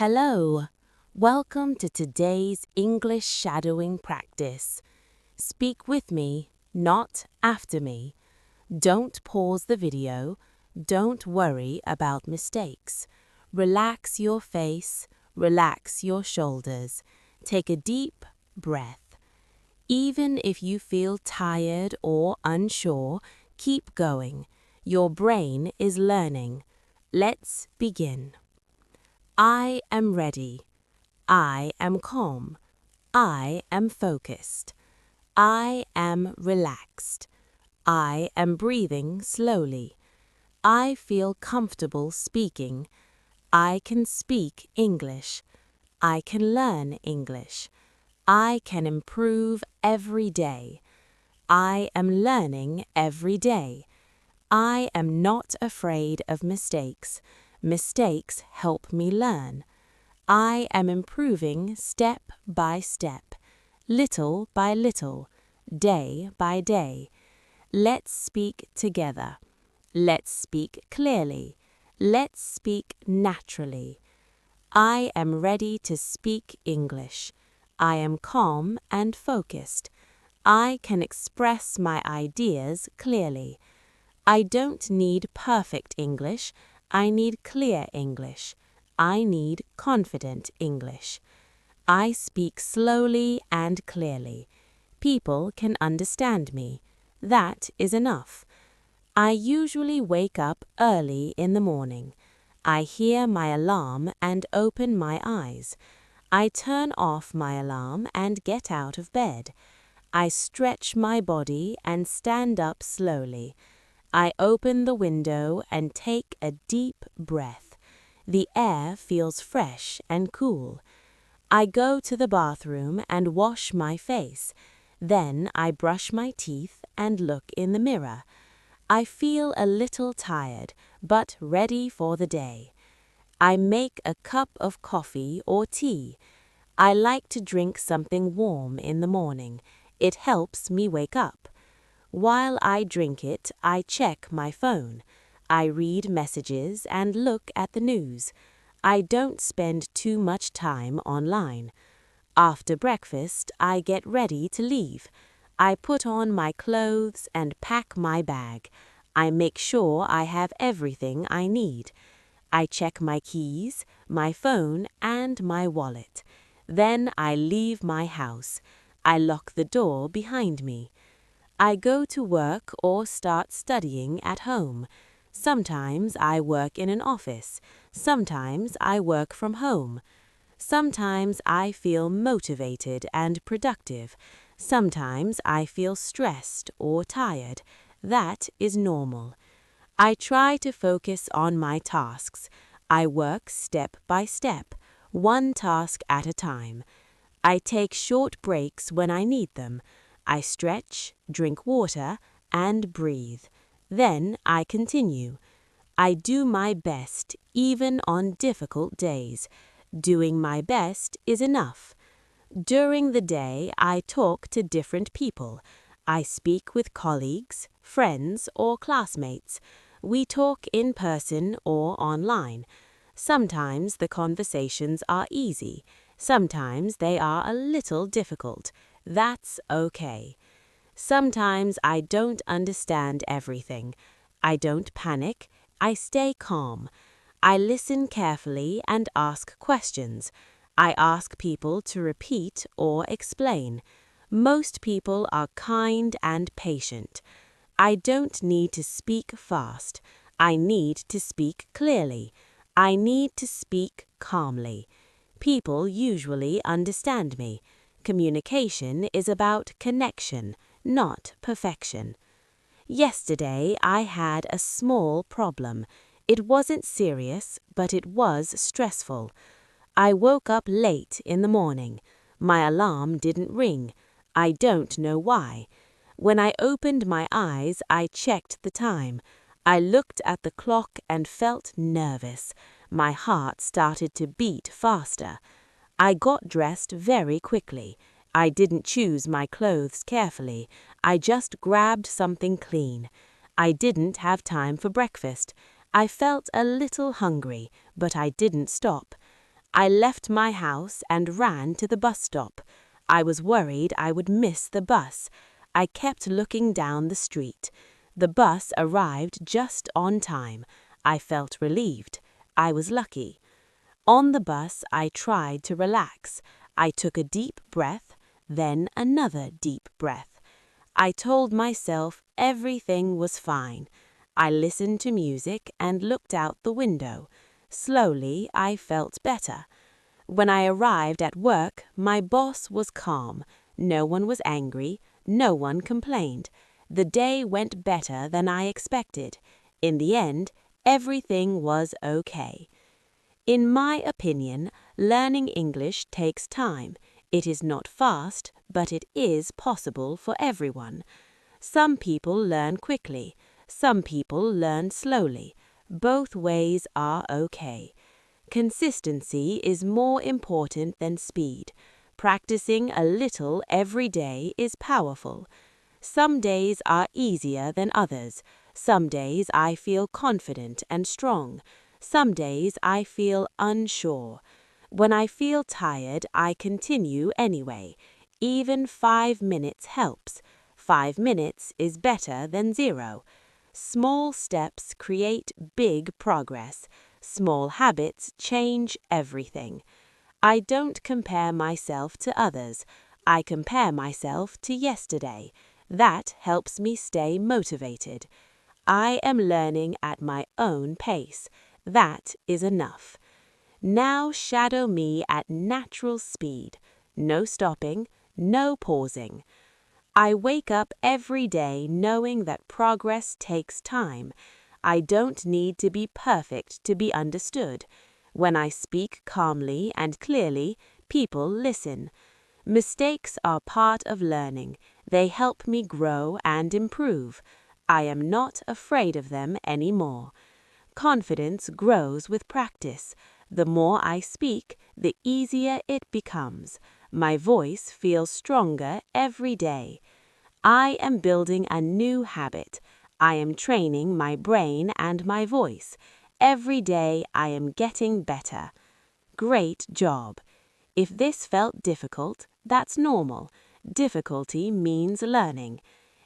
Hello, welcome to today's English shadowing practice. Speak with me, not after me. Don't pause the video. Don't worry about mistakes. Relax your face, relax your shoulders. Take a deep breath. Even if you feel tired or unsure, keep going. Your brain is learning. Let's begin. I am ready. I am calm. I am focused. I am relaxed. I am breathing slowly. I feel comfortable speaking. I can speak English. I can learn English. I can improve every day. I am learning every day. I am not afraid of mistakes. Mistakes help me learn. I am improving step by step, little by little, day by day. Let's speak together. Let's speak clearly. Let's speak naturally. I am ready to speak English. I am calm and focused. I can express my ideas clearly. I don't need perfect English. I need clear English. I need confident English. I speak slowly and clearly. People can understand me. That is enough. I usually wake up early in the morning. I hear my alarm and open my eyes. I turn off my alarm and get out of bed. I stretch my body and stand up slowly. I open the window and take a deep breath. The air feels fresh and cool. I go to the bathroom and wash my face. Then I brush my teeth and look in the mirror. I feel a little tired, but ready for the day. I make a cup of coffee or tea. I like to drink something warm in the morning. It helps me wake up. While I drink it, I check my phone. I read messages and look at the news. I don't spend too much time online. After breakfast, I get ready to leave. I put on my clothes and pack my bag. I make sure I have everything I need. I check my keys, my phone, and my wallet. Then I leave my house. I lock the door behind me. I go to work or start studying at home. Sometimes I work in an office. Sometimes I work from home. Sometimes I feel motivated and productive. Sometimes I feel stressed or tired. That is normal. I try to focus on my tasks. I work step by step, one task at a time. I take short breaks when I need them. I stretch, drink water, and breathe. Then I continue. I do my best even on difficult days. Doing my best is enough. During the day, I talk to different people. I speak with colleagues, friends, or classmates. We talk in person or online. Sometimes the conversations are easy. Sometimes they are a little difficult. That's okay. Sometimes I don't understand everything. I don't panic. I stay calm. I listen carefully and ask questions. I ask people to repeat or explain. Most people are kind and patient. I don't need to speak fast. I need to speak clearly. I need to speak calmly. People usually understand me. Communication is about connection, not perfection. Yesterday I had a small problem. It wasn't serious, but it was stressful. I woke up late in the morning. My alarm didn't ring. I don't know why. When I opened my eyes, I checked the time. I looked at the clock and felt nervous. My heart started to beat faster. I got dressed very quickly. I didn't choose my clothes carefully. I just grabbed something clean. I didn't have time for breakfast. I felt a little hungry, but I didn't stop. I left my house and ran to the bus stop. I was worried I would miss the bus. I kept looking down the street. The bus arrived just on time. I felt relieved. I was lucky. On the bus, I tried to relax. I took a deep breath, then another deep breath. I told myself everything was fine. I listened to music and looked out the window. Slowly, I felt better. When I arrived at work, my boss was calm. No one was angry. No one complained. The day went better than I expected. In the end, everything was okay. In my opinion, learning English takes time. It is not fast, but it is possible for everyone. Some people learn quickly. Some people learn slowly. Both ways are okay. Consistency is more important than speed. Practicing a little every day is powerful. Some days are easier than others. Some days I feel confident and strong. Some days I feel unsure. When I feel tired, I continue anyway. Even 5 minutes helps. 5 minutes is better than 0. Small steps create big progress. Small habits change everything. I don't compare myself to others. I compare myself to yesterday. That helps me stay motivated. I am learning at my own pace. That is enough. Now shadow me at natural speed. No stopping, no pausing. I wake up every day knowing that progress takes time. I don't need to be perfect to be understood. When I speak calmly and clearly, people listen. Mistakes are part of learning. They help me grow and improve. I am not afraid of them anymore. Confidence grows with practice. The more I speak, the easier it becomes. My voice feels stronger every day. I am building a new habit. I am training my brain and my voice. Every day I am getting better. Great job. If this felt difficult, that's normal. Difficulty means learning.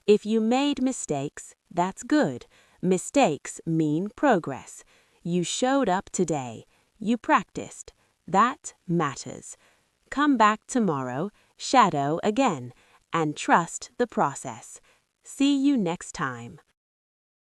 If you made mistakes, that's good. Mistakes mean progress. You showed up today. You practiced. That matters. Come back tomorrow, shadow again, and trust the process. See you next time.